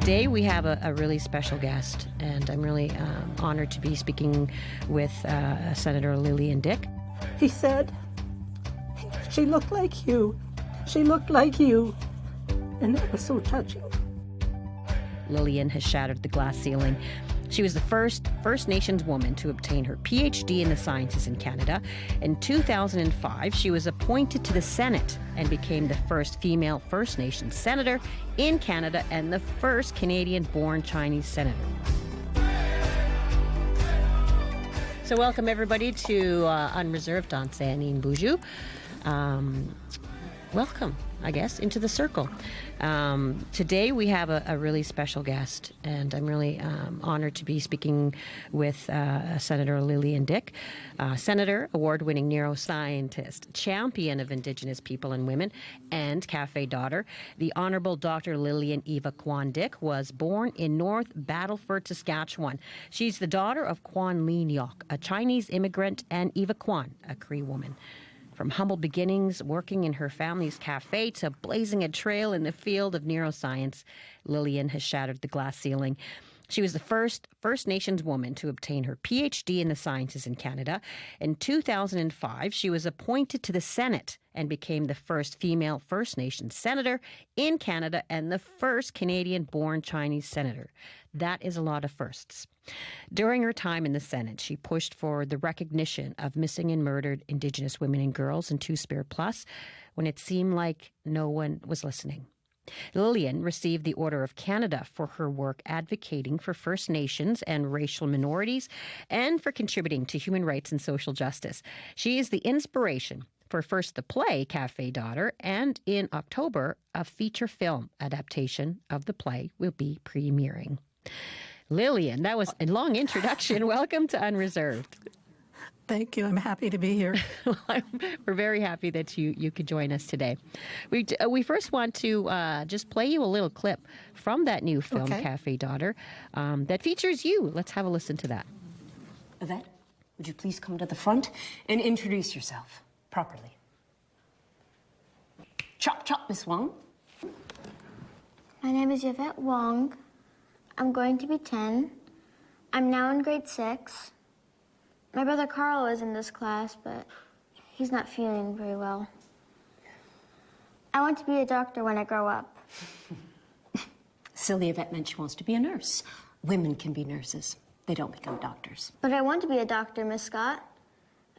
Today we have a really special guest, and I'm really honored to be speaking with Senator Lillian Dyck. He said, "She looked like you. She looked like you." And that was so touching. Lillian has shattered the glass ceiling. She was the first First Nations woman to obtain her PhD in the sciences in Canada. In 2005, she was appointed to the Senate and became the first female First Nations senator in Canada and the first Canadian-born Chinese senator. So welcome, everybody, to Unreserved on Sanin Boujou. Welcome, I guess, into the circle. Today we have a really special guest, and I'm really honored to be speaking with Senator Lillian Dyck, Senator, award-winning neuroscientist, champion of Indigenous people and women, and Cafe Daughter. The Honourable Dr. Lillian Eva Kwan Dyck was born in North Battleford, Saskatchewan. She's the daughter of Kwan Lee Nyok, a Chinese immigrant, and Eva Kwan, a Cree woman. From humble beginnings, working in her family's cafe, to blazing a trail in the field of neuroscience, Lillian has shattered the glass ceiling. She was the first First Nations woman to obtain her PhD in the sciences in Canada. In 2005, she was appointed to the Senate and became the first female First Nations senator in Canada and the first Canadian-born Chinese senator. That is a lot of firsts. During her time in the Senate, she pushed for the recognition of missing and murdered Indigenous women and girls in Two-Spirit Plus when it seemed like no one was listening. Lillian received the Order of Canada for her work advocating for First Nations and racial minorities and for contributing to human rights and social justice. She is the inspiration for first the play Cafe Daughter, and in October, a feature film adaptation of the play will be premiering. Lillian, that was a long introduction. Welcome to Unreserved. Thank you. I'm happy to be here. We're very happy that you could join us today. We first want to just play you a little clip from that new film, Okay. Cafe Daughter, that features you. Let's have a listen to that. Yvette, would you please come to the front and introduce yourself properly? Chop, chop, Miss Wong. My name is Yvette Wong. I'm going to be 10. I'm now in grade 6. My brother Carl is in this class, but he's not feeling very well. I want to be a doctor when I grow up. Silly Yvette meant she wants to be a nurse. Women can be nurses. They don't become doctors. But I want to be a doctor, Miss Scott.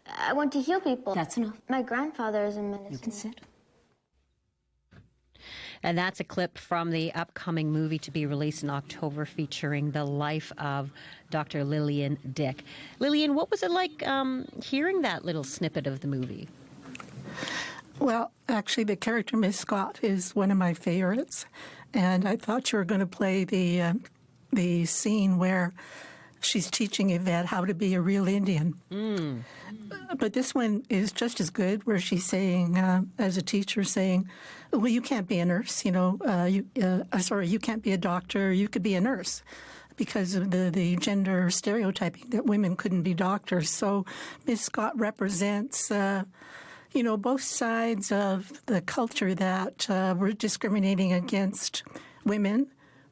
I want to heal people. That's enough. My grandfather is in medicine. You can sit. And that's a clip from the upcoming movie to be released in October featuring the life of Dr. Lillian Dyck. Lillian, what was it like hearing that little snippet of the movie? Well, actually, the character Miss Scott is one of my favorites, and I thought you were going to play the scene where she's teaching Yvette how to be a real Indian. But this one is just as good, where she's saying, as a teacher, saying, well, you can't be a nurse, you can't be a doctor, you could be a nurse, because of the gender stereotyping that women couldn't be doctors. So Miss Scott represents, both sides of the culture that were discriminating against women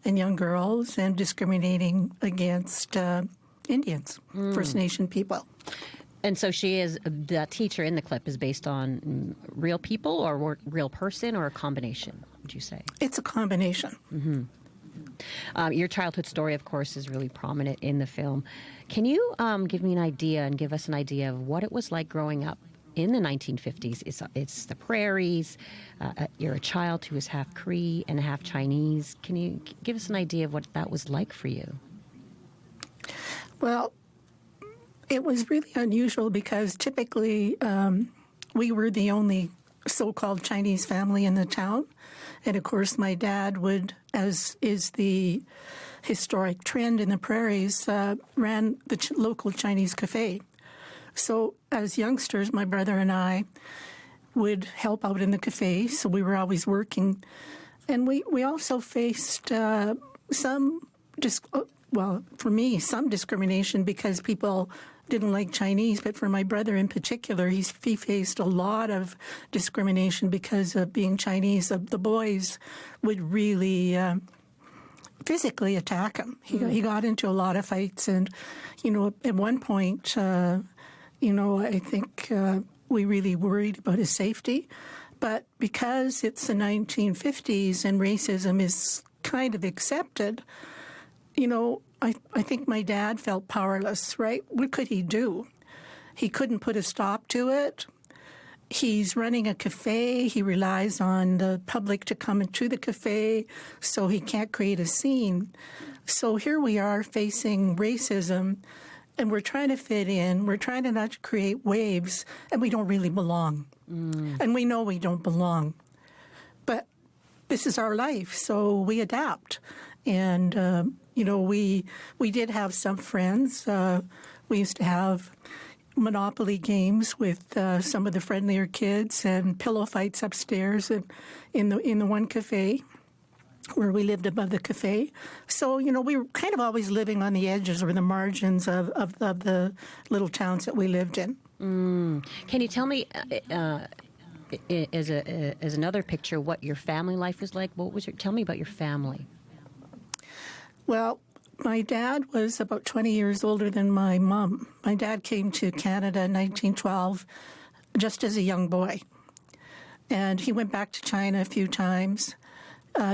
and young girls and discriminating against Indians, First Nation people. And so the teacher in the clip is based on real people or real person, or a combination, would you say? It's a combination. Mm-hmm. Your childhood story, of course, is really prominent in the film. Can you give us an idea of what it was like growing up in the 1950s? It's the prairies. You're a child who is half Cree and half Chinese. Can you give us an idea of what that was like for you? Well, it was really unusual because typically we were the only so-called Chinese family in the town. And, of course, my dad would, as is the historic trend in the prairies, ran the local Chinese café. So as youngsters, my brother and I would help out in the café, so we were always working. And we also faced some discrimination because people didn't like Chinese, but for my brother in particular, he faced a lot of discrimination because of being Chinese. The boys would really physically attack him. He got into a lot of fights, and, at one point, I think we really worried about his safety. But because it's the 1950s and racism is kind of accepted, I think my dad felt powerless, right? What could he do? He couldn't put a stop to it. He's running a cafe. He relies on the public to come into the cafe, so he can't create a scene. So here we are facing racism, and we're trying to fit in. We're trying to not create waves, and we don't really belong. And we know we don't belong. But this is our life, so we adapt. And, we did have some friends. We used to have Monopoly games with some of the friendlier kids and pillow fights upstairs and in the one cafe where we lived above the cafe. So, we were kind of always living on the edges or the margins of the little towns that we lived in. Can you tell me, as another picture, what your family life was like? Tell me about your family. Well, my dad was about 20 years older than my mom. My dad came to Canada in 1912 just as a young boy. And he went back to China a few times.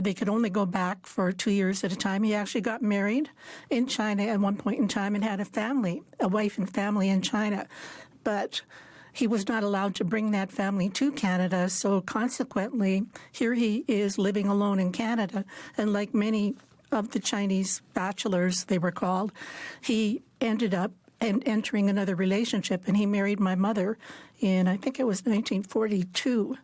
They could only go back for 2 years at a time. He actually got married in China at one point in time and had a wife and family in China. But he was not allowed to bring that family to Canada. So consequently, here he is living alone in Canada. And like many of the Chinese bachelors, they were called, he ended up entering another relationship, and he married my mother in, I think it was 1942.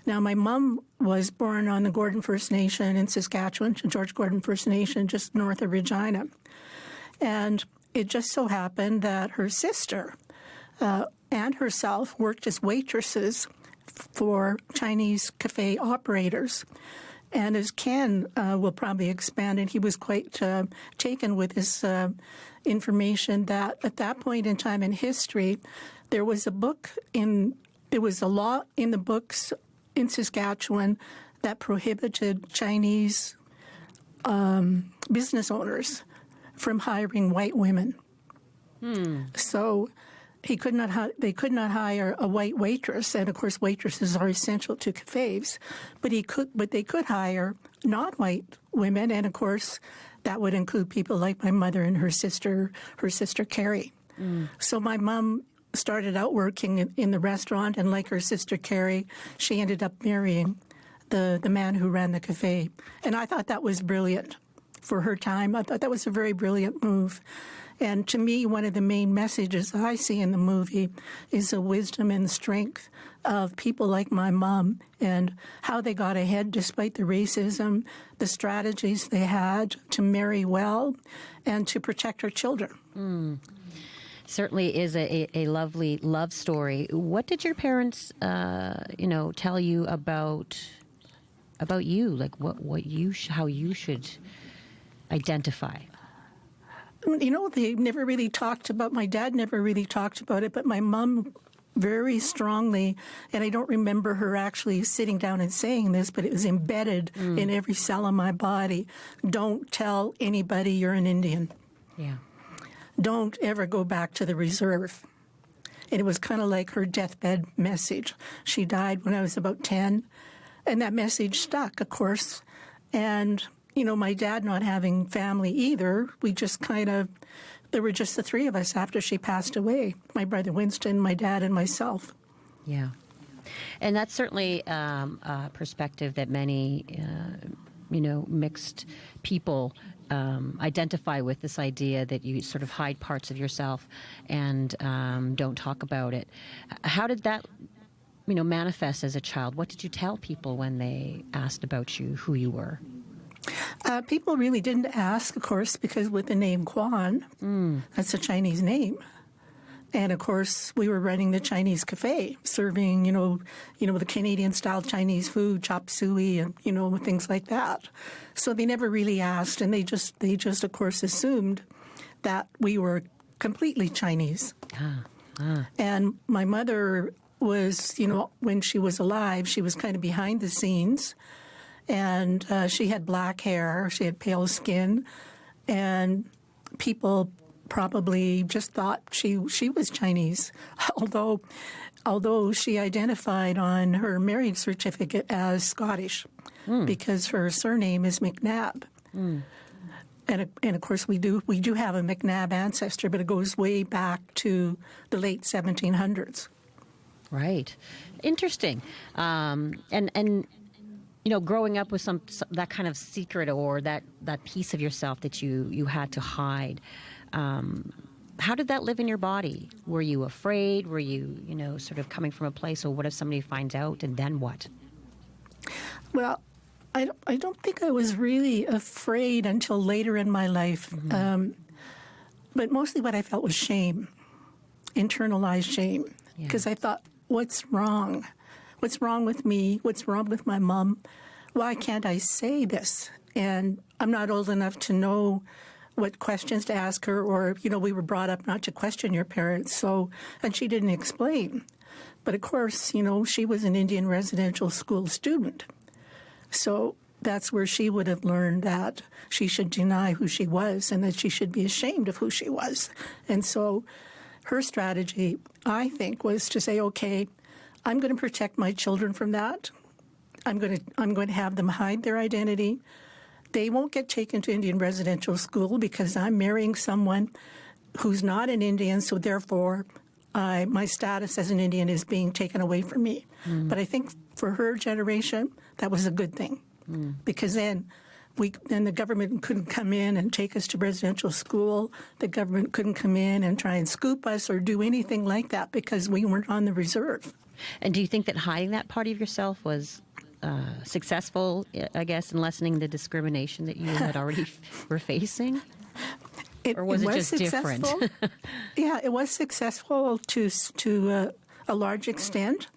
Now, my mom was born on the Gordon First Nation in Saskatchewan, George Gordon First Nation, just north of Regina. And it just so happened that her sister and herself worked as waitresses for Chinese cafe operators. And as Ken will probably expand, and he was quite taken with this information that at that point in time in history, there was a law in the books in Saskatchewan that prohibited Chinese business owners from hiring white women. So they could not hire a white waitress, and of course waitresses are essential to cafes. But they could hire non-white women, and of course that would include people like my mother and her sister Carrie. So my mom started out working in the restaurant, and like her sister Carrie, she ended up marrying the man who ran the cafe. And I thought that was brilliant for her time. I thought that was a very brilliant move. And to me, one of the main messages I see in the movie is the wisdom and strength of people like my mom and how they got ahead despite the racism, the strategies they had to marry well and to protect her children. Certainly is a lovely love story. What did your parents, tell you about you? Like how you should identify? They never really talked about, my dad never really talked about it, but my mom very strongly, and I don't remember her actually sitting down and saying this, but it was embedded in every cell of my body. Don't tell anybody you're an Indian. Yeah. Don't ever go back to the reserve. And it was kind of like her deathbed message. She died when I was about 10, and that message stuck, of course. And my dad not having family either, there were just the three of us after she passed away, my brother Winston, my dad, and myself. Yeah. And that's certainly a perspective that many, mixed people identify with, this idea that you sort of hide parts of yourself and don't talk about it. How did that, manifest as a child? What did you tell people when they asked about you, who you were? People really didn't ask, of course, because with the name Kwan, that's a Chinese name. And, of course, we were running the Chinese cafe, serving, the Canadian-style Chinese food, chop suey, and, things like that. So they never really asked, and they just, of course, assumed that we were completely Chinese. And my mother was, when she was alive, she was kind of behind the scenes. And she had black hair, she had pale skin, and people probably just thought she was Chinese, although she identified on her marriage certificate as Scottish because her surname is McNabb. And of course we do have a McNabb ancestor, but it goes way back to the late 1700s. Right. Interesting. And you know, growing up with some that kind of secret or that piece of yourself that you had to hide, how did that live in your body? Were you afraid? Were you, you know, sort of coming from a place, or what if somebody finds out, and then what? Well, I don't think I was really afraid until later in my life. But mostly what I felt was shame, internalized shame, because I thought, what's wrong? What's wrong with me? What's wrong with my mom? Why can't I say this? And I'm not old enough to know what questions to ask her, or, you know, we were brought up not to question your parents, so, and she didn't explain. But of course, you know, she was an Indian residential school student. So that's where she would have learned that she should deny who she was and that she should be ashamed of who she was. And so her strategy, I think, was to say, okay, I'm going to protect my children from that. I'm going to have them hide their identity. They won't get taken to Indian residential school because I'm marrying someone who's not an Indian, so therefore my status as an Indian is being taken away from me. But I think for her generation, that was a good thing because then the government couldn't come in and take us to residential school. The government couldn't come in and try and scoop us or do anything like that because we weren't on the reserve. And do you think that hiding that part of yourself was successful, I guess, in lessening the discrimination that you had already were facing? Or was it just different? Yeah, it was successful to a large extent.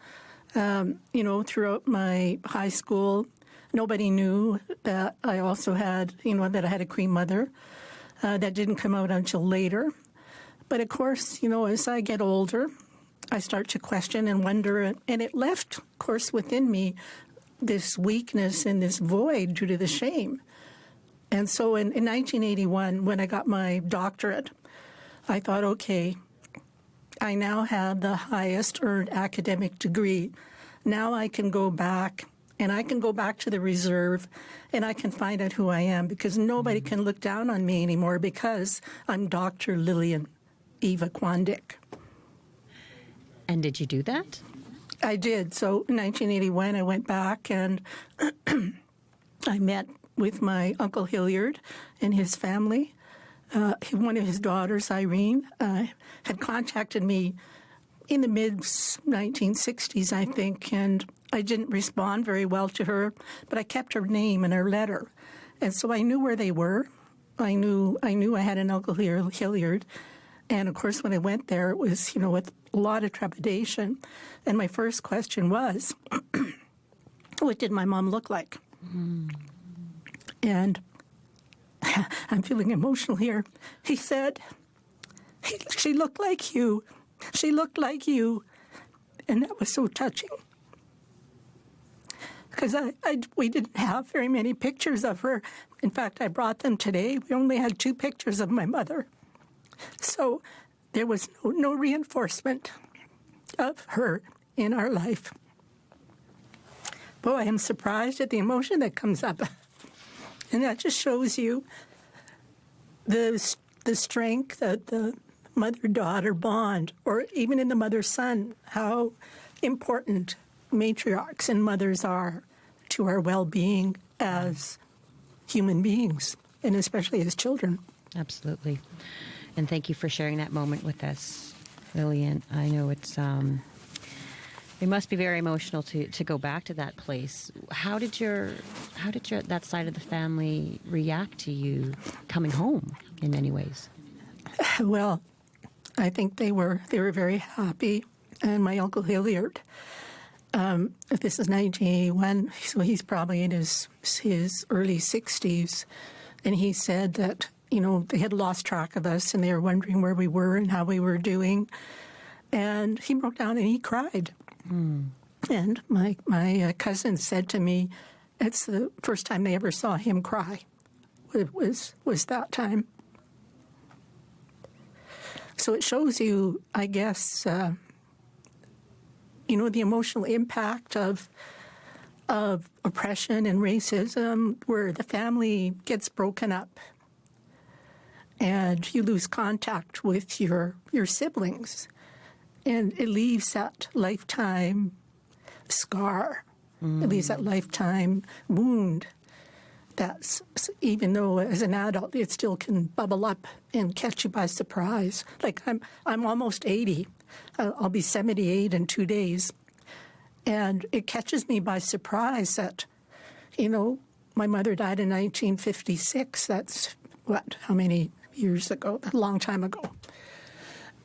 You know, throughout my high school, nobody knew that I also had, you know, that I had a Cree mother. That didn't come out until later. But of course, you know, as I get older, I start to question and wonder, and it left, of course, within me this weakness and this void due to the shame. And so in 1981, when I got my doctorate, I thought, okay, I now have the highest earned academic degree. Now I can go back, and I can go back to the reserve, and I can find out who I am, because nobody can look down on me anymore because I'm Dr. Lillian Eva Dyck. And did you do that? I did. So in 1981, I went back and I met with my Uncle Hilliard and his family. One of his daughters, Irene, had contacted me in the mid-1960s, I think, and I didn't respond very well to her, but I kept her name and her letter. And so I knew where they were. I knew I had an Uncle Hilliard. And, of course, when I went there, it was, you know, with a lot of trepidation. And my first question was, what did my mom look like? And I'm feeling emotional here. He said, she looked like you. She looked like you. And that was so touching. Because we didn't have very many pictures of her. In fact, I brought them today. We only had 2 pictures of my mother. So there was no reinforcement of her in our life. Boy, I'm surprised at the emotion that comes up. And that just shows you the strength of the mother-daughter bond, or even in the mother-son, how important matriarchs and mothers are to our well-being as human beings, and especially as children. Absolutely. And thank you for sharing that moment with us, Lillian. I know it must be very emotional to go back to that place. How did that side of the family react to you coming home in many ways? Well, I think they were very happy. And my Uncle Hilliard, this is 1981, so he's probably in his early 60s, and he said that, you know, they had lost track of us and they were wondering where we were and how we were doing. And he broke down and he cried. And my cousin said to me, it's the first time they ever saw him cry. It was that time. So it shows you, I guess, the emotional impact of oppression and racism, where the family gets broken up and you lose contact with your siblings, and it leaves that lifetime scar. It leaves that lifetime wound. That's, even though as an adult it still can bubble up and catch you by surprise. Like I'm almost 80. I'll be 78 in 2 days. And it catches me by surprise that, my mother died in 1956. That's how many years ago? A long time ago.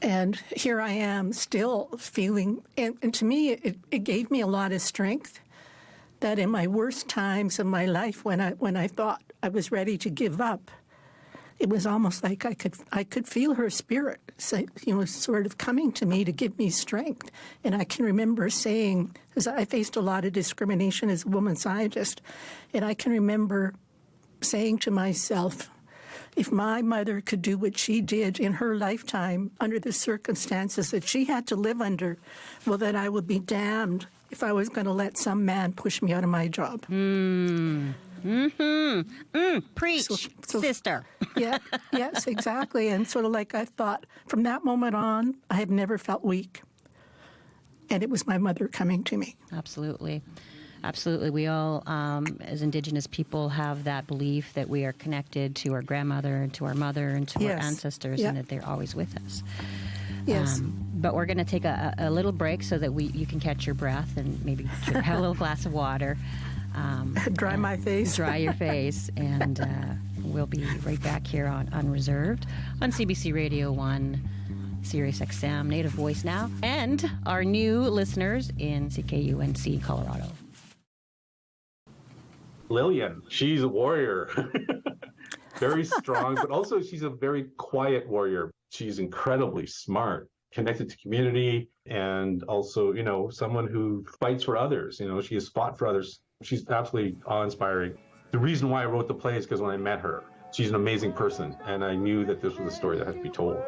And here I am still feeling, and to me it gave me a lot of strength, that in my worst times of my life, when I thought I was ready to give up, it was almost like I could feel her spirit, sort of coming to me to give me strength. And I can remember saying, because I faced a lot of discrimination as a woman scientist, and I can remember saying to myself, if my mother could do what she did in her lifetime under the circumstances that she had to live under, well, then I would be damned if I was going to let some man push me out of my job. Preach, sister. Yeah, yes, exactly. And sort of like I thought, from that moment on, I have never felt weak. And it was my mother coming to me. Absolutely. Absolutely. We all, as Indigenous people, have that belief that we are connected to our grandmother and to our mother and to our ancestors, and that they're always with us. Yes. But we're going to take a little break so that you can catch your breath and maybe have a little glass of water. Dry my face. Dry your face. And we'll be right back here on Unreserved on CBC Radio 1, Sirius XM, Native Voice Now, and our new listeners in CKUNC, Colorado. Lillian, she's a warrior. Very strong, but also she's a very quiet warrior. She's incredibly smart, connected to community, and also, someone who fights for others. She has fought for others. She's absolutely awe-inspiring. The reason why I wrote the play is because when I met her, she's an amazing person, and I knew that this was a story that had to be told.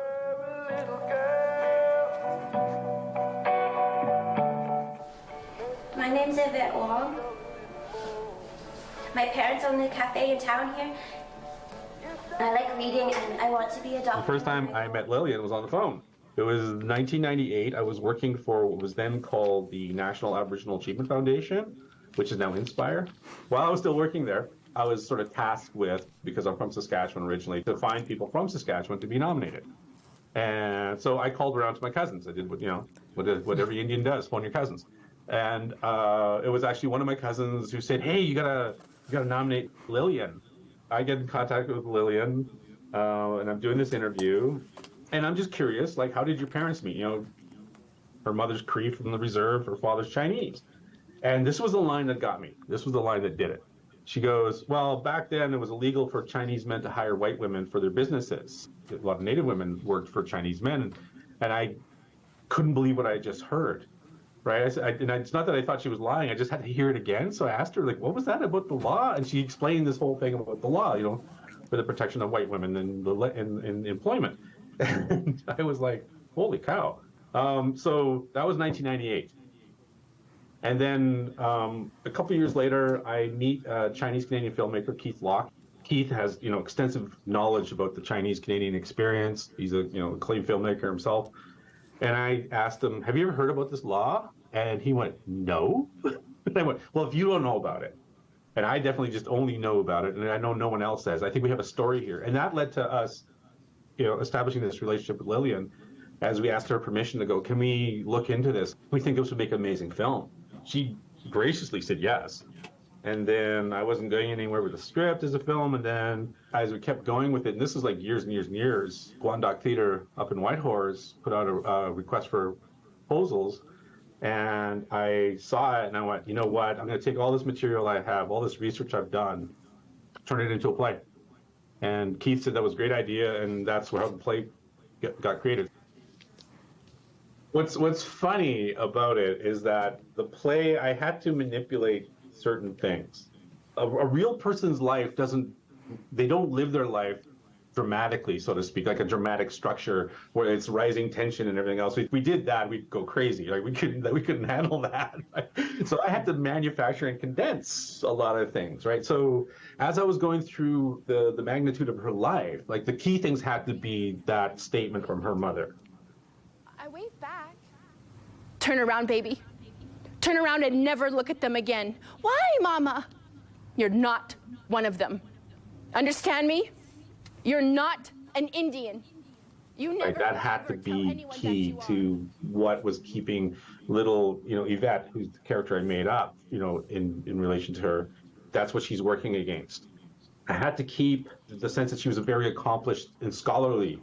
My name's Yvette Wong. My parents own the cafe in town here. I like reading and I want to be a doctor. The first time I met Lillian was on the phone. It was 1998. I was working for what was then called the National Aboriginal Achievement Foundation, which is now Inspire. While I was still working there, I was sort of tasked with, because I'm from Saskatchewan originally, to find people from Saskatchewan to be nominated. And so I called around to my cousins. I did what every Indian does, phone your cousins. And it was actually one of my cousins who said, "Hey, you gotta nominate Lillian." I get in contact with Lillian, and I'm doing this interview, and I'm just curious, like, how did your parents meet? Her mother's Cree from the reserve, her father's Chinese. And this was the line that got me. This was the line that did it. She goes, well, back then it was illegal for Chinese men to hire white women for their businesses. A lot of Native women worked for Chinese men, and I couldn't believe what I had just heard. Right? It's not that I thought she was lying. I just had to hear it again. So I asked her, like, what was that about the law? And she explained this whole thing about the law, for the protection of white women in employment. And I was like, holy cow. So that was 1998. And then a couple of years later, I meet a Chinese-Canadian filmmaker, Keith Locke. Keith has, extensive knowledge about the Chinese-Canadian experience. He's a, acclaimed filmmaker himself. And I asked him, have you ever heard about this law? And he went, no. And I went, well, if you don't know about it, and I definitely just only know about it, and I know no one else says, I think we have a story here. And that led to us, establishing this relationship with Lillian, as we asked her permission to go, can we look into this? We think this would make an amazing film. She graciously said yes. And then I wasn't going anywhere with the script as a film. And then as we kept going with it, and this is like years and years and years, Guandoc Theatre up in Whitehorse put out a request for proposals. And I saw it and I went, you know what? I'm going to take all this material I have, all this research I've done, turn it into a play. And Keith said that was a great idea, and that's how the play got created. What's funny about it is that the play, I had to manipulate certain things. a real person's life they don't live their life dramatically, so to speak, like a dramatic structure where it's rising tension and everything else. If we did that, we'd go crazy. Like we couldn't handle that. Right? So I had to manufacture and condense a lot of things, right? So as I was going through the magnitude of her life, like the key things had to be that statement from her mother. I waved back. Turn around, baby. Turn around and never look at them again. Why, Mama? You're not one of them. Understand me? You're not an Indian. You never, right, that had to be key to what was keeping little, Yvette, who's the character I made up, in relation to her. That's what she's working against. I had to keep the sense that she was a very accomplished and scholarly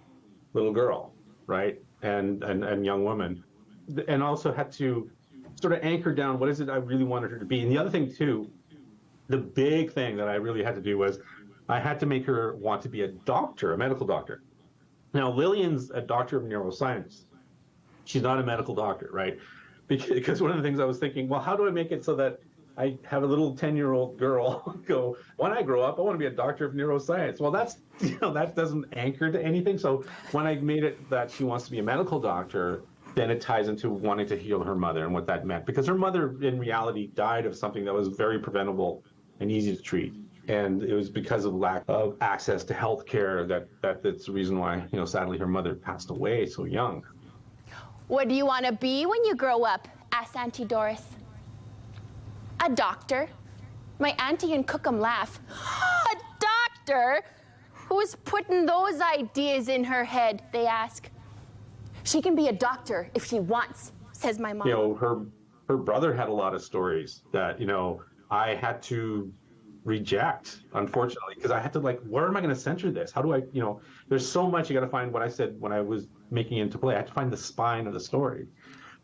little girl, right, and young woman, and also had to sort of anchor down what is it I really wanted her to be. And the other thing too, the big thing that I really had to do was I had to make her want to be a doctor, a medical doctor. Now, Lillian's a doctor of neuroscience. She's not a medical doctor, right? Because one of the things I was thinking, well, how do I make it so that I have a little 10-year-old girl go, when I grow up, I want to be a doctor of neuroscience. Well, that doesn't anchor to anything. So when I made it that she wants to be a medical doctor, then it ties into wanting to heal her mother and what that meant. Because her mother, in reality, died of something that was very preventable and easy to treat. And it was because of lack of access to health care that's the reason why, sadly, her mother passed away so young. What do you want to be when you grow up? Asked Auntie Doris. A doctor. My auntie and Cookham laugh. A doctor? Who's putting those ideas in her head? They ask. She can be a doctor if she wants, says my mom. Her brother had a lot of stories that, I had to reject, unfortunately, because I had to where am I going to center this? How do I, there's so much you got to find. What I said when I was making it into play, I had to find the spine of the story.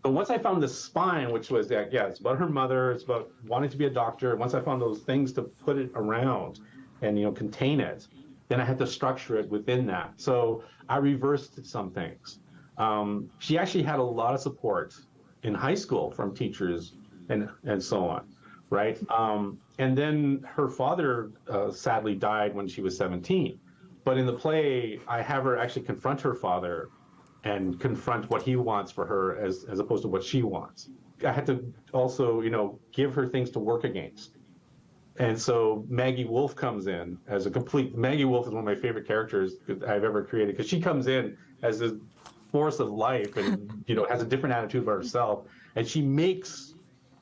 But once I found the spine, which was that, it's about her mother, it's about wanting to be a doctor. Once I found those things to put it around and, contain it, then I had to structure it within that. So I reversed some things. She actually had a lot of support in high school from teachers and so on. Right. And then her father sadly died when she was 17. But in the play, I have her actually confront her father and confront what he wants for her as opposed to what she wants. I had to also, give her things to work against. And so Maggie Wolf comes in as Maggie Wolf is one of my favorite characters I've ever created, because she comes in as this force of life and, has a different attitude about herself. And she makes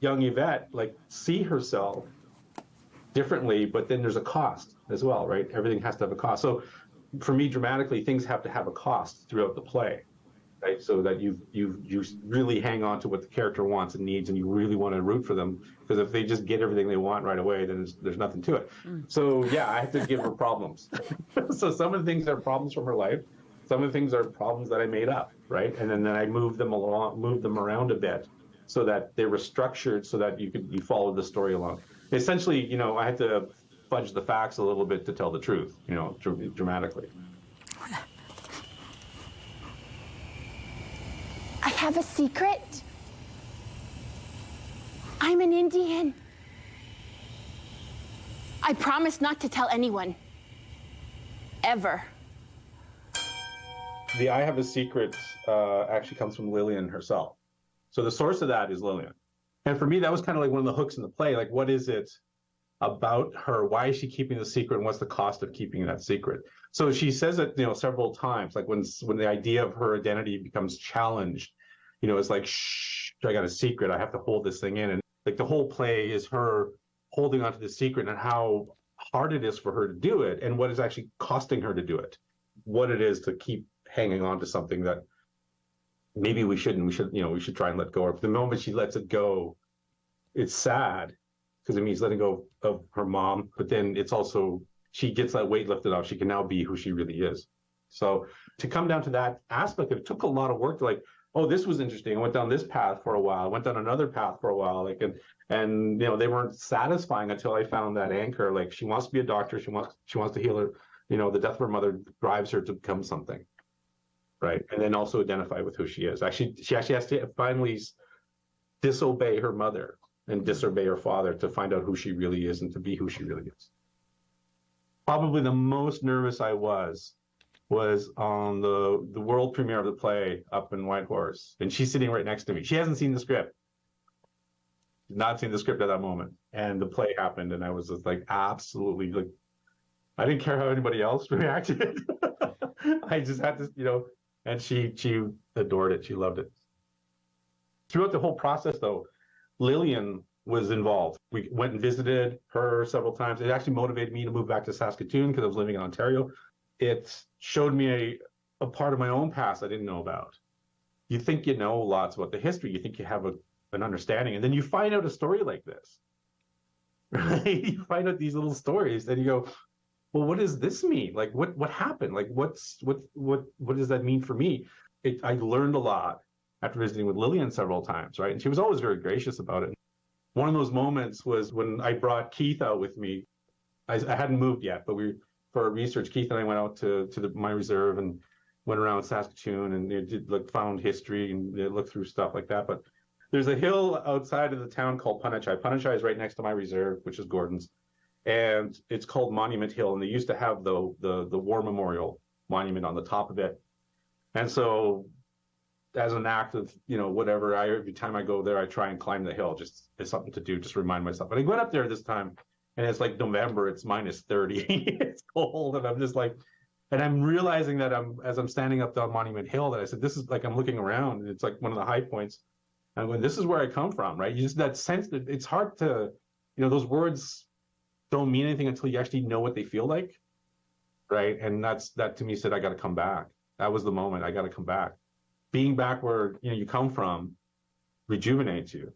young Yvette see herself differently, but then there's a cost as well, right? Everything has to have a cost. So for me, dramatically, things have to have a cost throughout the play, right? So that you really hang on to what the character wants and needs, and you really want to root for them, because if they just get everything they want right away, then there's nothing to it. So yeah, I have to give her problems. So some of the things are problems from her life. Some of the things are problems that I made up, right? And then I move them around a bit, so that they were structured so that you followed the story along. Essentially, I had to fudge the facts a little bit to tell the truth, dramatically. I have a secret. I'm an Indian. I promise not to tell anyone. Ever. The I have a secret actually comes from Lillian herself. So the source of that is Lillian. And for me, that was kind of one of the hooks in the play. What is it about her? Why is she keeping the secret? And what's the cost of keeping that secret? So she says it, several times, when the idea of her identity becomes challenged, it's shh, I got a secret. I have to hold this thing in. And the whole play is her holding onto the secret and how hard it is for her to do it, and what is actually costing her to do it. What it is to keep hanging on to something that maybe we shouldn't. We should try and let go. Or the moment she lets it go, it's sad, because it means letting go of her mom. But then it's also, she gets that weight lifted off. She can now be who she really is. So to come down to that aspect, it took a lot of work to oh, this was interesting. I went down this path for a while. I went down another path for a while. And they weren't satisfying until I found that anchor. She wants to be a doctor. She wants to heal her. The death of her mother drives her to become something. Right. And then also identify with who she is. She actually has to finally disobey her mother and disobey her father to find out who she really is and to be who she really is. Probably the most nervous I was on the world premiere of the play up in Whitehorse, and she's sitting right next to me. She hasn't seen the script. She's not seen the script at that moment, and the play happened, and I was just like absolutely like, I didn't care how anybody else reacted. I just had to, and she adored it. She loved it. Throughout the whole process, though, Lillian was involved. We went and visited her several times. It actually motivated me to move back to Saskatoon because I was living in Ontario. It showed me a part of my own past I didn't know about. You think you know lots about the history. You think you have an understanding. And then you find out a story like this. Right? You find out these little stories, and you go, well, what does this mean? Like, what happened? Like, what does that mean for me? I learned a lot after visiting with Lillian several times, right? And she was always very gracious about it. One of those moments was when I brought Keith out with me. I hadn't moved yet, but for our research, Keith and I went out to my reserve and went around Saskatoon and found history and looked through stuff like that. But there's a hill outside of the town called Punachai. Punachai is right next to my reserve, which is Gordon's, and it's called Monument Hill. And they used to have the war memorial monument on the top of it. And so, as an act of whatever, every time I go there, I try and climb the hill. Just as something to do, just remind myself. But I went up there this time, and it's like November. It's minus 30. It's cold, and I'm just like, and I'm realizing that as I'm standing up on Monument Hill, that I said, this is like, I'm looking around, and it's like one of the high points. And I'm going, this is where I come from, right? You just that sense that it's hard to, those words don't mean anything until you actually know what they feel like, right? And that to me said, I got to come back. That was the moment. I got to come back. Being back where you come from rejuvenates you.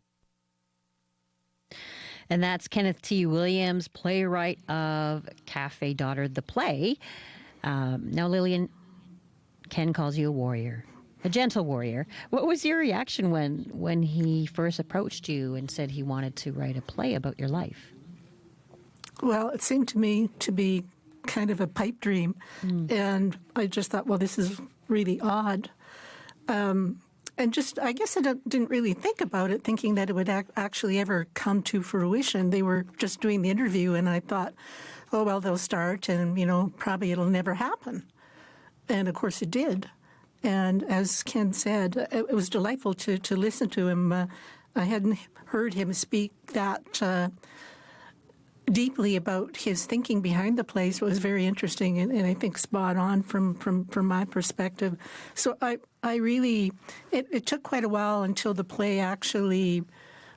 And that's Kenneth T. Williams, playwright of Cafe Daughter, the play. Now, Lillian, Ken calls you a warrior, a gentle warrior. What was your reaction when he first approached you and said he wanted to write a play about your life? Well, it seemed to me to be kind of a pipe dream. And I just thought, well, this is really odd. And just, I guess I didn't really think about it, thinking that it would actually ever come to fruition. They were just doing the interview, and I thought, oh, well, they'll start, and, probably it'll never happen. And, of course, it did. And as Ken said, it was delightful to listen to him. I hadn't heard him speak that deeply about his thinking behind the play, so it was very interesting and I think spot on from my perspective. So I really, it took quite a while until the play actually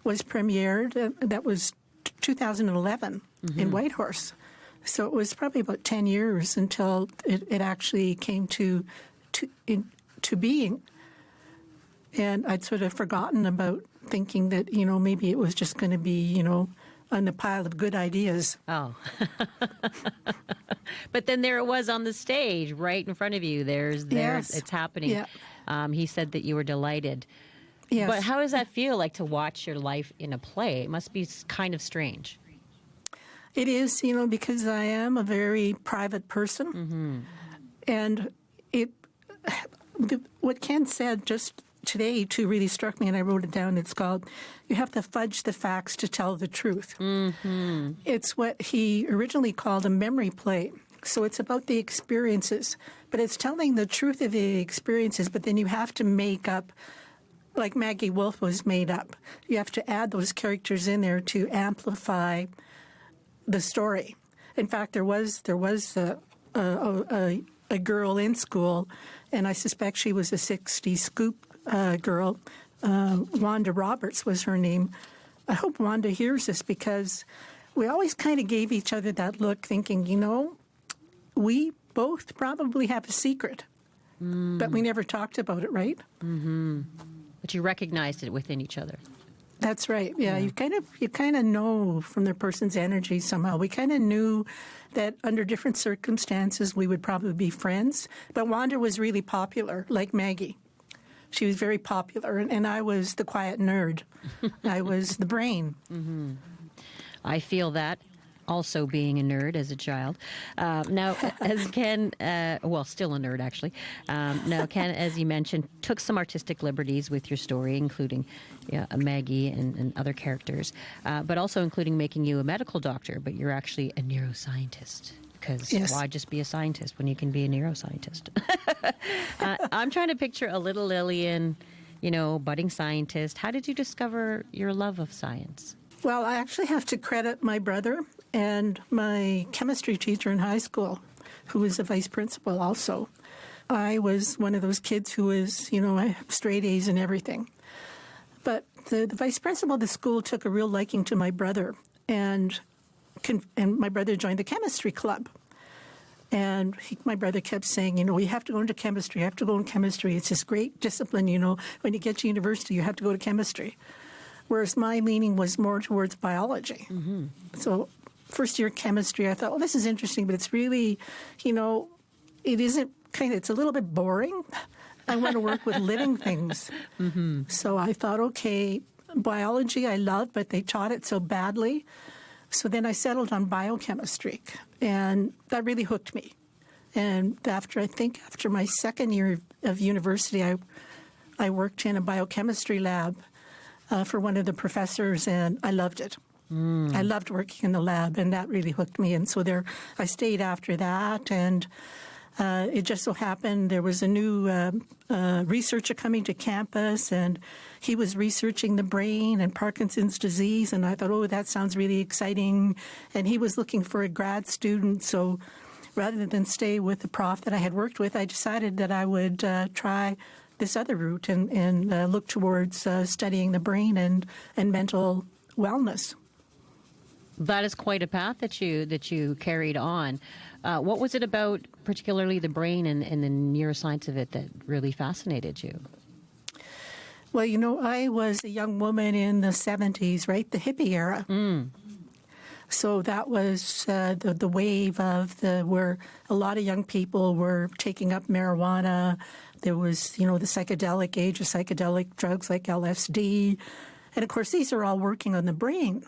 was premiered. That was 2011 in Whitehorse. So it was probably about 10 years until it actually came to being. And I'd sort of forgotten about thinking that, maybe it was just going to be, on the pile of good ideas. Oh. But then there it was on the stage, right in front of you. There's Yes. It's happening. Yeah. He said that you were delighted. Yes. But how does that feel like to watch your life in a play? It must be kind of strange. It is, because I am a very private person. And what Ken said just today too really struck me, and I wrote it down. It's called, you have to fudge the facts to tell the truth. It's what he originally called a memory play. So it's about the experiences, but it's telling the truth of the experiences, but then you have to make up, like Maggie Wolf was made up. You have to add those characters in there to amplify the story. In fact, there was a girl in school, and I suspect she was a 60 Scoop girl. Wanda Roberts was her name. I hope Wanda hears this, because we always kind of gave each other that look, thinking, we both probably have a secret, but we never talked about it, right? But you recognized it within each other. That's right. Yeah, you kind of know from the person's energy somehow. We kind of knew that under different circumstances we would probably be friends. But Wanda was really popular, like Maggie. She was very popular, and I was the quiet nerd. I was the brain. I feel that also being a nerd as a child. Now, as Ken, still a nerd actually. Now, Ken, as you mentioned, took some artistic liberties with your story, including Maggie and other characters, but also including making you a medical doctor, but you're actually a neuroscientist. Because why just be a scientist when you can be a neuroscientist? I'm trying to picture a little Lillian, budding scientist. How did you discover your love of science? Well, I actually have to credit my brother and my chemistry teacher in high school, who was the vice principal also. I was one of those kids who was, straight A's and everything. But the vice principal of the school took a real liking to my brother, and my brother joined the chemistry club. And my brother kept saying, you have to go into chemistry. You have to go into chemistry. It's this great discipline, when you get to university, you have to go to chemistry. Whereas my leaning was more towards biology. Mm-hmm. So first year chemistry, I thought, well, this is interesting, but it's really, it isn't it's a little bit boring. I want to work with living things. Mm-hmm. So I thought, okay, biology I loved, but they taught it so badly. So then I settled on biochemistry, and that really hooked me. And after my second year of university, I worked in a biochemistry lab for one of the professors, and I loved it. I loved working in the lab, and that really hooked me. And so I stayed after that, and it just so happened there was a new researcher coming to campus, and he was researching the brain and Parkinson's disease, and I thought, oh, that sounds really exciting. And he was looking for a grad student, so rather than stay with the prof that I had worked with, I decided that I would try this other route and look towards studying the brain and mental wellness. That is quite a path that you carried on. What was it about, particularly the brain and the neuroscience of it, that really fascinated you? Well, I was a young woman in the 70s, right? The hippie era. So that was the wave of where a lot of young people were taking up marijuana. There was, the psychedelic age of psychedelic drugs like LSD. And, of course, these are all working on the brain.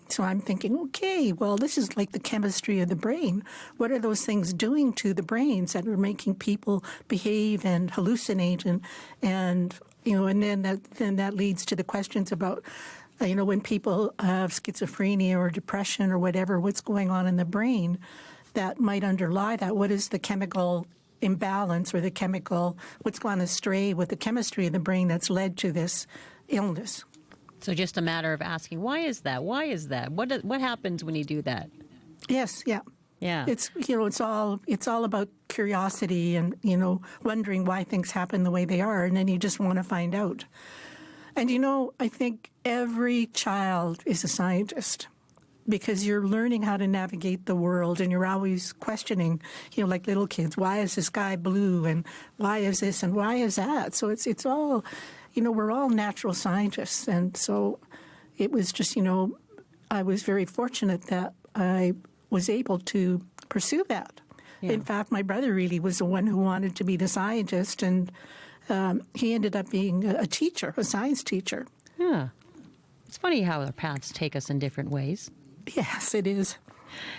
So I'm thinking, okay, well, this is like the chemistry of the brain. What are those things doing to the brains that are making people behave and hallucinate? And then that leads to the questions about, when people have schizophrenia or depression or whatever, what's going on in the brain that might underlie that? What is the chemical imbalance or what's gone astray with the chemistry of the brain that's led to this illness? So just a matter of asking, why is that? Why is that? What happens when you do that? Yes, yeah. Yeah. It's it's all about curiosity and, wondering why things happen the way they are, and then you just want to find out. And I think every child is a scientist, because you're learning how to navigate the world, and you're always questioning, like little kids, why is the sky blue, and why is this and why is that? So it's all, we're all natural scientists. And so it was just, I was very fortunate that I was able to pursue that. Yeah. In fact, my brother really was the one who wanted to be the scientist, and he ended up being a teacher, a science teacher. Yeah. It's funny how our paths take us in different ways. Yes, it is.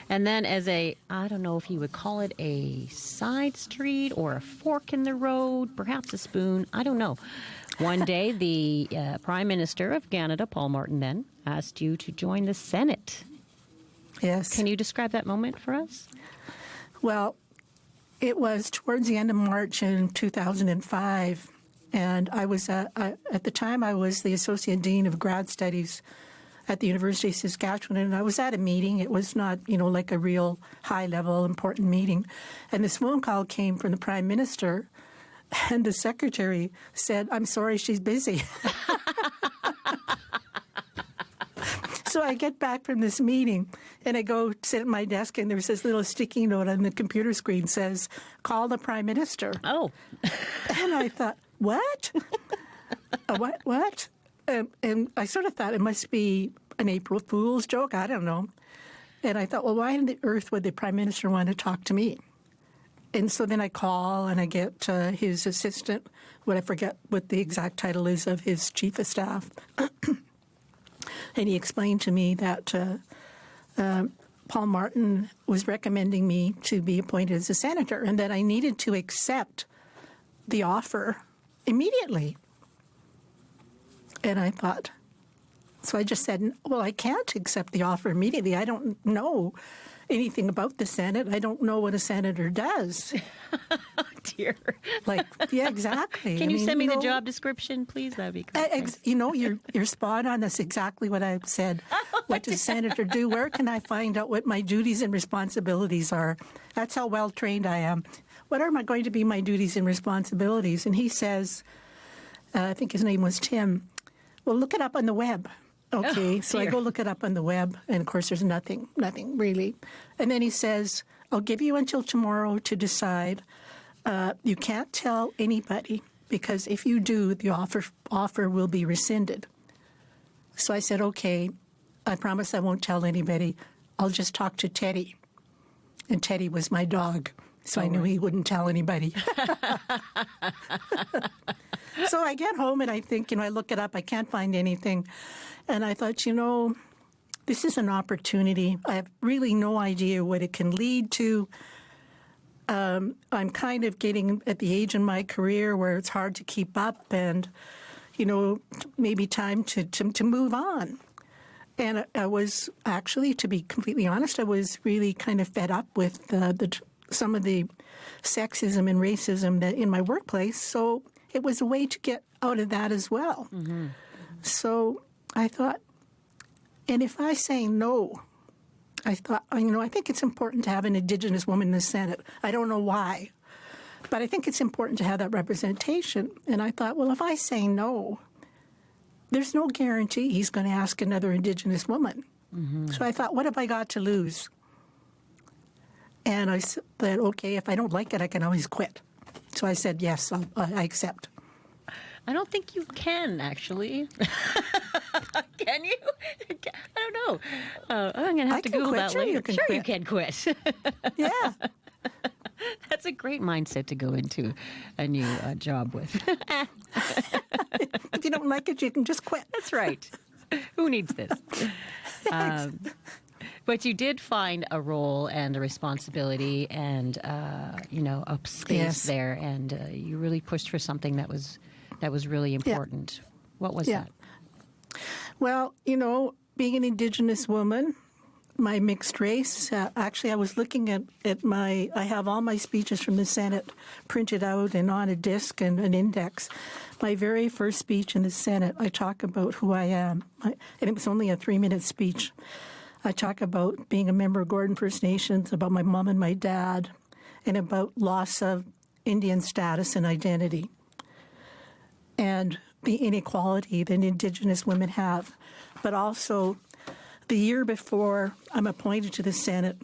And then I don't know if you would call it a side street or a fork in the road, perhaps a spoon, I don't know. One day, the Prime Minister of Canada, Paul Martin then, asked you to join the Senate. Yes. Can you describe that moment for us? Well, it was towards the end of March in 2005, and I was at the time I was the Associate Dean of Grad Studies at the University of Saskatchewan, and I was at a meeting. It was not, like a real high-level important meeting. And this phone call came from the Prime Minister, and the secretary said, "I'm sorry, she's busy." So I get back from this meeting, and I go sit at my desk, and there's this little sticky note on the computer screen says, "Call the Prime Minister." Oh. And I thought, what? What? And I sort of thought it must be an April Fool's joke. I don't know. And I thought, well, why on the earth would the Prime Minister want to talk to me? And so then I call, and I get his assistant, I forget what the exact title is of his chief of staff. And he explained to me that Paul Martin was recommending me to be appointed as a senator, and that I needed to accept the offer immediately. And I thought, so I just said, well, I can't accept the offer immediately. I don't know anything about the Senate. I don't know what a senator does. Dear. Like, yeah, exactly. Can you send me you the know, job description, please? That'd be great. you know, you're spot on. That's exactly what I said. What does senator do? Where can I find out what my duties and responsibilities are? That's how well trained I am. What are going to be my duties and responsibilities? And he says, I think his name was Tim, well, look it up on the web. Okay, so I go look it up on the web, and of course there's nothing really. And then he says, I'll give you until tomorrow to decide. You can't tell anybody, because if you do, the offer will be rescinded. So I said, okay, I promise I won't tell anybody. I'll just talk to Teddy. And Teddy was my dog, so I knew he wouldn't tell anybody. So I get home and I think, I look it up. I can't find anything. And I thought, this is an opportunity. I have really no idea what it can lead to. I'm kind of getting at the age in my career where it's hard to keep up and, maybe time to move on. And I was actually, to be completely honest, I was really kind of fed up with some of the sexism and racism that in my workplace. So it was a way to get out of that as well. Mm-hmm. So I thought, and if I say no, I thought, I think it's important to have an Indigenous woman in the Senate. I don't know why, but I think it's important to have that representation. And I thought, well, if I say no, there's no guarantee he's going to ask another Indigenous woman. Mm-hmm. So I thought, what have I got to lose? And I said, okay, if I don't like it, I can always quit. So I said, yes, I accept. I don't think you can, actually. Can you? I don't know. I'm going to have to Google that later. You can quit. Yeah. That's a great mindset to go into a new job with. If you don't like it, you can just quit. That's right. Who needs this? But you did find a role and a responsibility and, a space there, and you really pushed for something that was really important. Yeah. What was that? Well, being an Indigenous woman, my mixed race, actually I was looking at I have all my speeches from the Senate printed out and on a disc and an index. My very first speech in the Senate, I talk about who I am, and it was only a 3-minute speech. I talk about being a member of Gordon First Nations, about my mom and my dad, and about loss of Indian status and identity, and the inequality that Indigenous women have. But also, the year before I'm appointed to the Senate,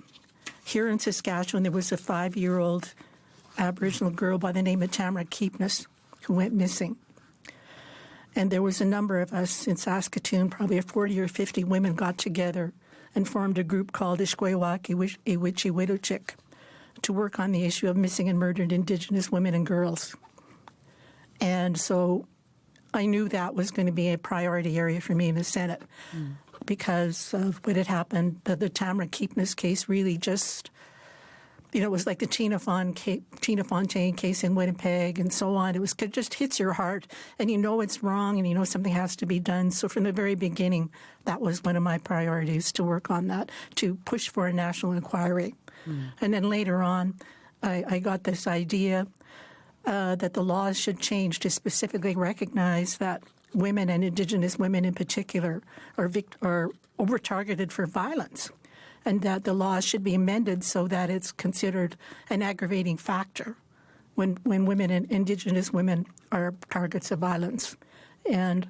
here in Saskatchewan, there was a 5-year-old Aboriginal girl by the name of Tamara Keepness who went missing. And there was a number of us in Saskatoon, probably 40 or 50 women got together and formed a group called Ishkwewak Iwichi Widochik to work on the issue of missing and murdered Indigenous women and girls. And so I knew that was going to be a priority area for me in the Senate because of what had happened. The Tamara Keepness case really just, it was like the Tina Fontaine case in Winnipeg and so on. It just hits your heart, and it's wrong, and something has to be done. So from the very beginning, that was one of my priorities, to work on that, to push for a national inquiry. And then later on, I got this idea that the laws should change to specifically recognize that women, and Indigenous women in particular, are over-targeted for violence, and that the laws should be amended so that it's considered an aggravating factor when women and Indigenous women are targets of violence. And,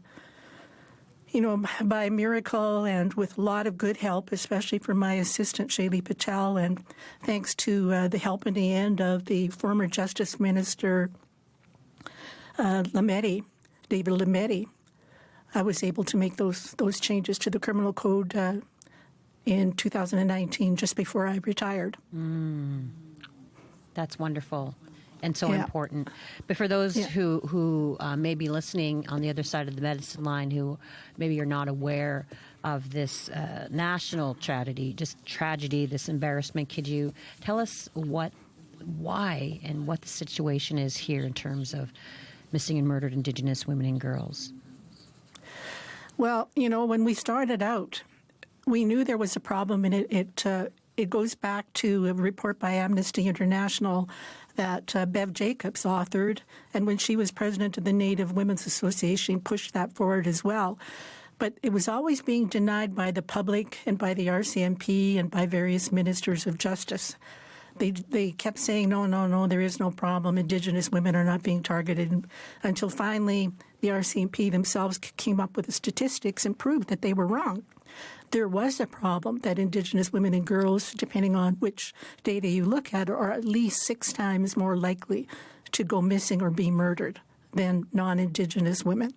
by miracle and with a lot of good help, especially from my assistant, Shaylee Patel, and thanks to the help in the end of the former Justice Minister David Lametti, I was able to make those changes to the criminal code in 2019, just before I retired. That's wonderful and so important. But for those who may be listening on the other side of the medicine line, who maybe are not aware of this national tragedy, this embarrassment. Could you tell us why and what the situation is here in terms of missing and murdered Indigenous women and girls? Well, when we started out, we knew there was a problem, and it goes back to a report by Amnesty International that Bev Jacobs authored, and when she was president of the Native Women's Association, pushed that forward as well. But it was always being denied by the public and by the RCMP and by various ministers of justice. They kept saying, no, there is no problem. Indigenous women are not being targeted, until finally the RCMP themselves came up with the statistics and proved that they were wrong. There was a problem that Indigenous women and girls, depending on which data you look at, are at least 6 times more likely to go missing or be murdered than non-Indigenous women.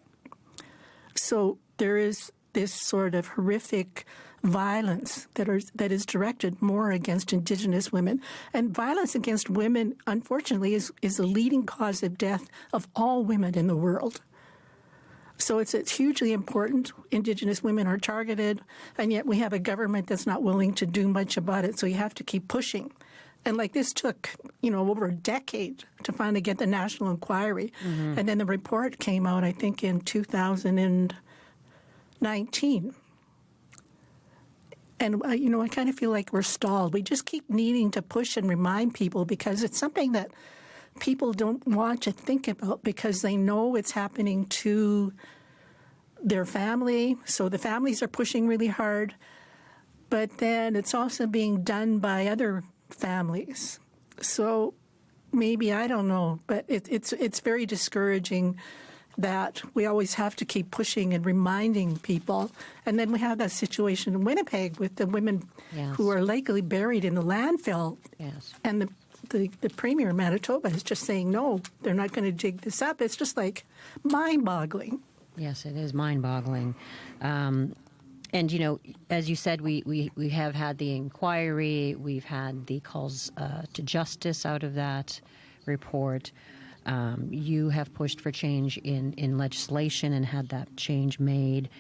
So there is this sort of horrific violence that is directed more against Indigenous women. And violence against women, unfortunately, is the leading cause of death of all women in the world. So it's hugely important. Indigenous women are targeted, and yet we have a government that's not willing to do much about it. So you have to keep pushing. And this took, over a decade to finally get the national inquiry. Mm-hmm. And then the report came out, I think, in 2019. And, I kind of feel like we're stalled. We just keep needing to push and remind people, because it's something that people don't want to think about, because they know it's happening to their family. So the families are pushing really hard. But then it's also being done by other families. So maybe, I don't know, but it's very discouraging that we always have to keep pushing and reminding people. And then we have that situation in Winnipeg with the women who are likely buried in the landfill. Yes. And the Premier of Manitoba is just saying, no, they're not going to dig this up. It's just mind-boggling. Yes, it is mind-boggling. And, as you said, we have had the inquiry. We've had the calls to justice out of that report. You have pushed for change in legislation and had that change made.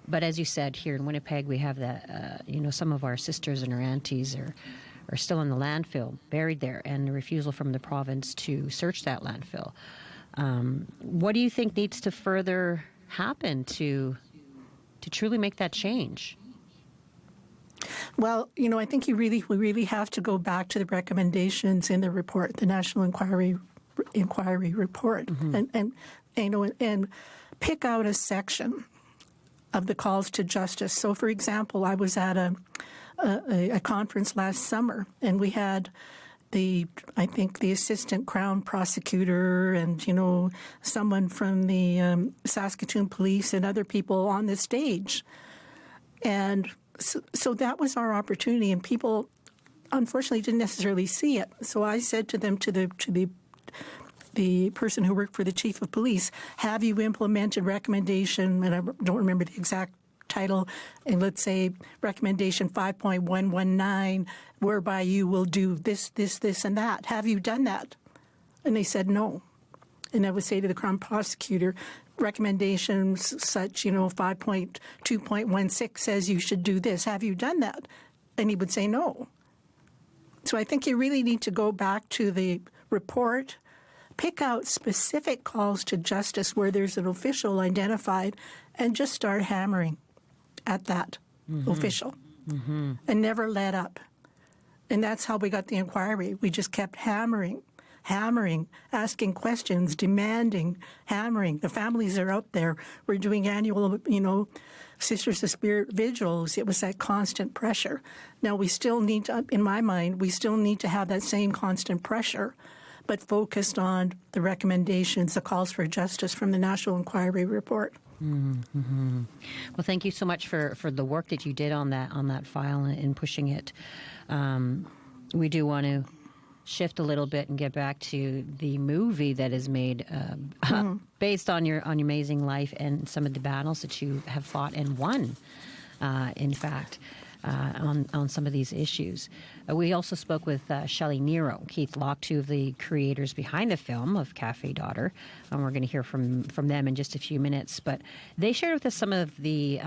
But as you said, here in Winnipeg, we have that, some of our sisters and our aunties are still in the landfill, buried there, and the refusal from the province to search that landfill. What do you think needs to further happen to truly make that change? Well, I think we really have to go back to the recommendations in the report, the National Inquiry report, mm-hmm. and pick out a section of the calls to justice. So, for example, I was at a conference last summer, and we had the assistant Crown prosecutor and someone from the Saskatchewan police and other people on the stage, and so that was our opportunity, and people unfortunately didn't necessarily see it. So I said to them, to the person who worked for the chief of police, have you implemented recommendation, and I don't remember the exact title, and let's say recommendation 5.119, whereby you will do this, this, this, and that. Have you done that? And they said no. And I would say to the Crown prosecutor, recommendations such, 5.2.16 says you should do this. Have you done that? And he would say no. So I think you really need to go back to the report, pick out specific calls to justice where there's an official identified, and just start hammering at that official, and never let up. And that's how we got the inquiry. We just kept hammering, asking questions, demanding, hammering. The families are out there. We're doing annual, Sisters of Spirit vigils. It was that constant pressure. Now, we still need to, in my mind, we still need to have that same constant pressure, but focused on the recommendations, the calls for justice from the National Inquiry report. Mm-hmm. Well, thank you so much for the work that you did on that file and pushing it. We do want to shift a little bit and get back to the movie that is made based on your amazing life and some of the battles that you have fought and won, in fact, on some of these issues. We also spoke with Shelley Nero, Keith Locke, two of the creators behind the film of Cafe Daughter, and we're going to hear from them in just a few minutes. But they shared with us some of the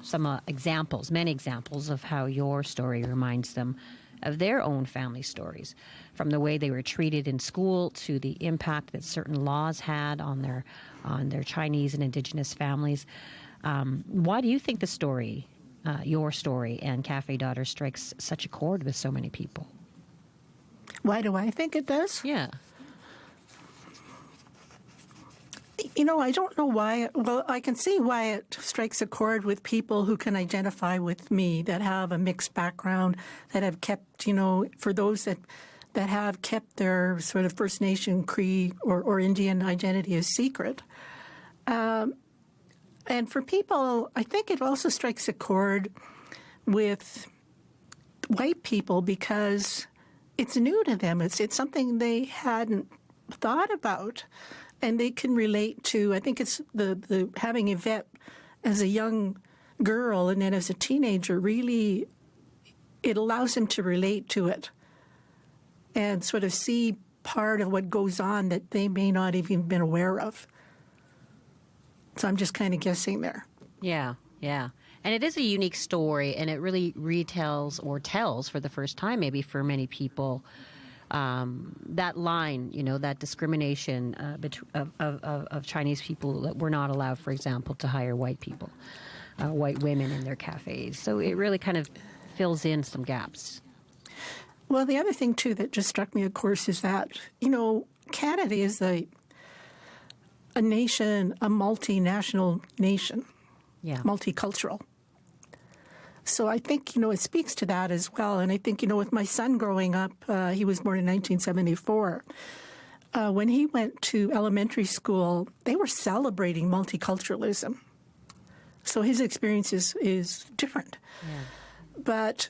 some examples, many examples of how your story reminds them of their own family stories, from the way they were treated in school to the impact that certain laws had on their Chinese and Indigenous families. Why do you think the story, your story, and Cafe Daughter strikes such a chord with so many people? Why do I think it does? Yeah. I don't know why. Well, I can see why it strikes a chord with people who can identify with me, that have a mixed background, that have kept, for those that have kept their sort of First Nation, Cree, or Indian identity a secret. And for people, I think it also strikes a chord with white people because it's new to them. It's something they hadn't thought about. And they can relate to, I think it's the having Yvette as a young girl and then as a teenager, really, it allows them to relate to it and sort of see part of what goes on that they may not even been aware of. So I'm just kind of guessing there. Yeah. And it is a unique story, and it really retells or tells for the first time, maybe for many people, that line, that discrimination of Chinese people that were not allowed, for example, to hire white people, white women in their cafes. So it really kind of fills in some gaps. Well, the other thing, too, that just struck me, of course, is that, Canada is a nation, a multinational nation, multicultural. So I think, it speaks to that as well. And I think, with my son growing up, he was born in 1974. When he went to elementary school, they were celebrating multiculturalism. So his experience is different. Yeah. But,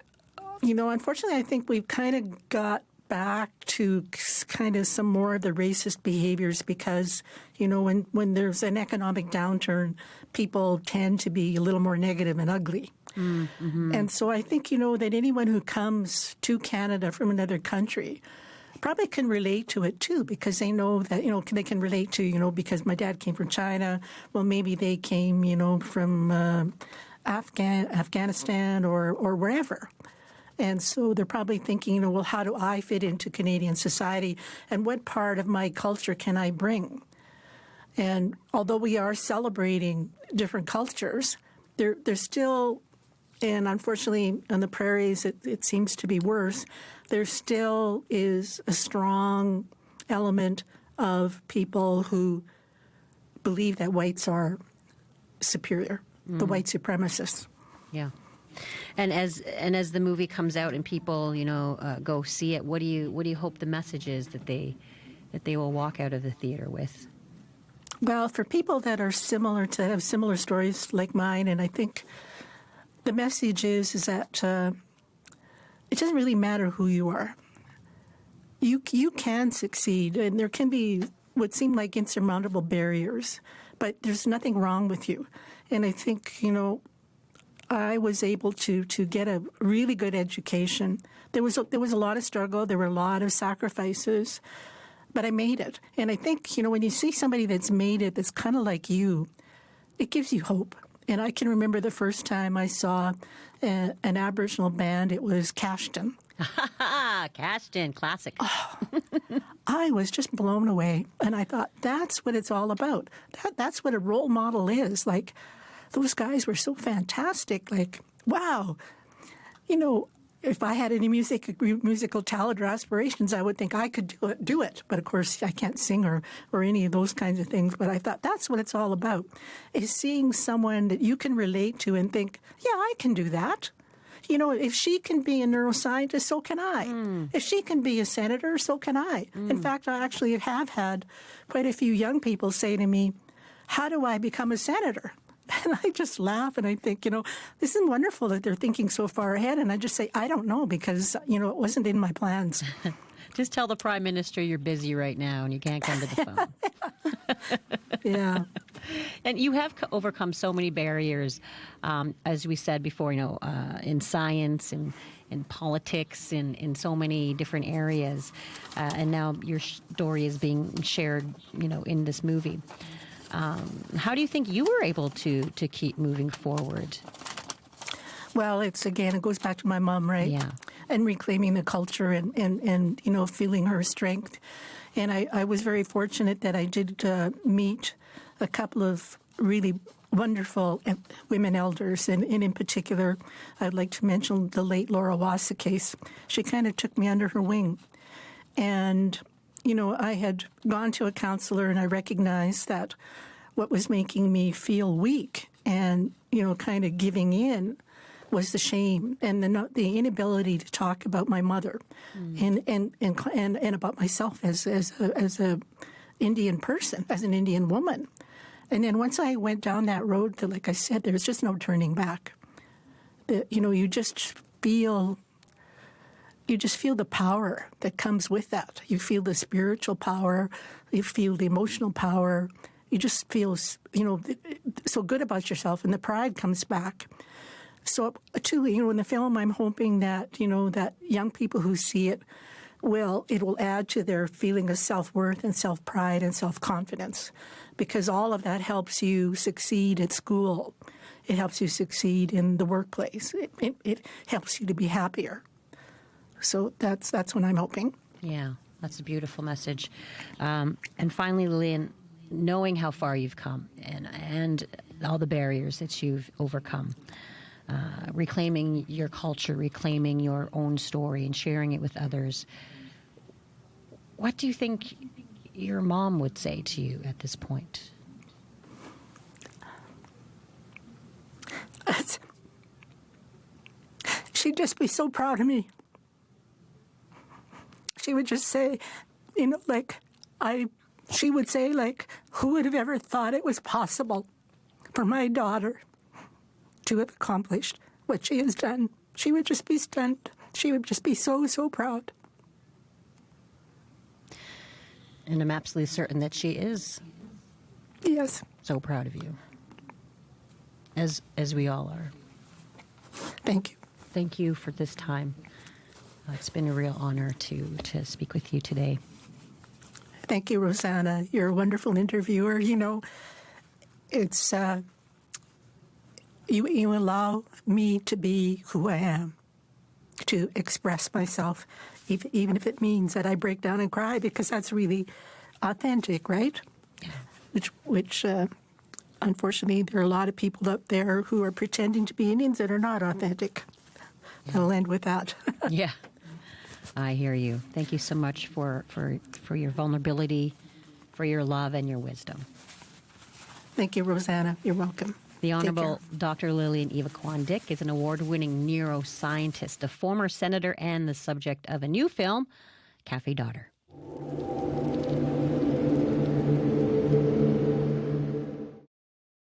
unfortunately, I think we've kind of got back to kind of some more of the racist behaviors because, when there's an economic downturn, people tend to be a little more negative and ugly. Mm-hmm. And so I think, that anyone who comes to Canada from another country probably can relate to it, too, because they know that, they can relate to, because my dad came from China. Well, maybe they came, from Afghanistan or wherever. And so they're probably thinking, well, how do I fit into Canadian society? And what part of my culture can I bring? And although we are celebrating different cultures, there's still, and unfortunately on the prairies it seems to be worse, there still is a strong element of people who believe that whites are superior, the white supremacists. Yeah. And as the movie comes out and people, go see it, what do you hope the message is that they will walk out of the theater with? Well, for people that are similar, to have similar stories like mine, and I think the message is that it doesn't really matter who you are. You can succeed, and there can be what seem like insurmountable barriers, but there's nothing wrong with you. And I think, I was able to get a really good education. There was a lot of struggle. There were a lot of sacrifices, but I made it. And I think, when you see somebody that's made it, that's kind of like you, it gives you hope. And I can remember the first time I saw an Aboriginal band. It was Cashton. Cashton, classic. Oh, I was just blown away. And I thought, that's what it's all about. That's what a role model is. Like, those guys were so fantastic. Like, wow. If I had any musical talent or aspirations, I would think I could do it. But, of course, I can't sing or any of those kinds of things. But I thought that's what it's all about, is seeing someone that you can relate to and think, yeah, I can do that. If she can be a neuroscientist, so can I. If she can be a senator, so can I. In fact, I actually have had quite a few young people say to me, how do I become a senator? And I just laugh and I think, this is wonderful that they're thinking so far ahead. And I just say, I don't know, because, it wasn't in my plans. Just tell the Prime Minister you're busy right now and you can't come to the phone. Yeah. And you have overcome so many barriers, as we said before, in science and in politics, in so many different areas. And now your story is being shared, in this movie. How do you think you were able to keep moving forward Well, it goes back to my mom, right? Yeah. And reclaiming the culture and you know, feeling her strength. And I was very fortunate that I did meet a couple of really wonderful women elders. And in particular, I'd like to mention the late Laura Wassa case. She kind of took me under her wing. And, you know, I had gone to a counselor and I recognized that what was making me feel weak and, you know, kind of giving in was the shame and the inability to talk about my mother and about myself as a Indian person, as an Indian woman. And then once I went down that road, like I said, there's just no turning back. You know, you just feel the power that comes with that. You feel the spiritual power. You feel the emotional power. You just feel, you know, so good about yourself, and the pride comes back. So, too, you know, in the film, I'm hoping that, you know, that young people who see it, it will add to their feeling of self-worth and self-pride and self-confidence, because all of that helps you succeed at school. It helps you succeed in the workplace. It helps you to be happier. So that's what I'm hoping. Yeah, that's a beautiful message. And finally, Lillian, knowing how far you've come and all the barriers that you've overcome, reclaiming your culture, reclaiming your own story and sharing it with others, what do you think your mom would say to you at this point? She'd just be so proud of me. She would just say, you know, she would say, like, who would have ever thought it was possible for my daughter to have accomplished what she has done? She would just be stunned. She would just be so, so proud. And I'm absolutely certain that she is. Yes. So proud of you. As we all are. Thank you. Thank you for this time. It's been a real honor to speak with you today. Thank you, Rosanna. You're a wonderful interviewer. You know, it's you allow me to be who I am, to express myself, even if it means that I break down and cry, because that's really authentic, right? Yeah. Which unfortunately, there are a lot of people out there who are pretending to be Indians that are not authentic. Yeah. I'll end with that. Yeah. I hear you. Thank you so much for your vulnerability, for your love and your wisdom. Thank you, Rosanna. You're welcome. The Honorable Dr. Lillian Dyck is an award-winning neuroscientist, a former senator, and the subject of a new film, Cafe Daughter.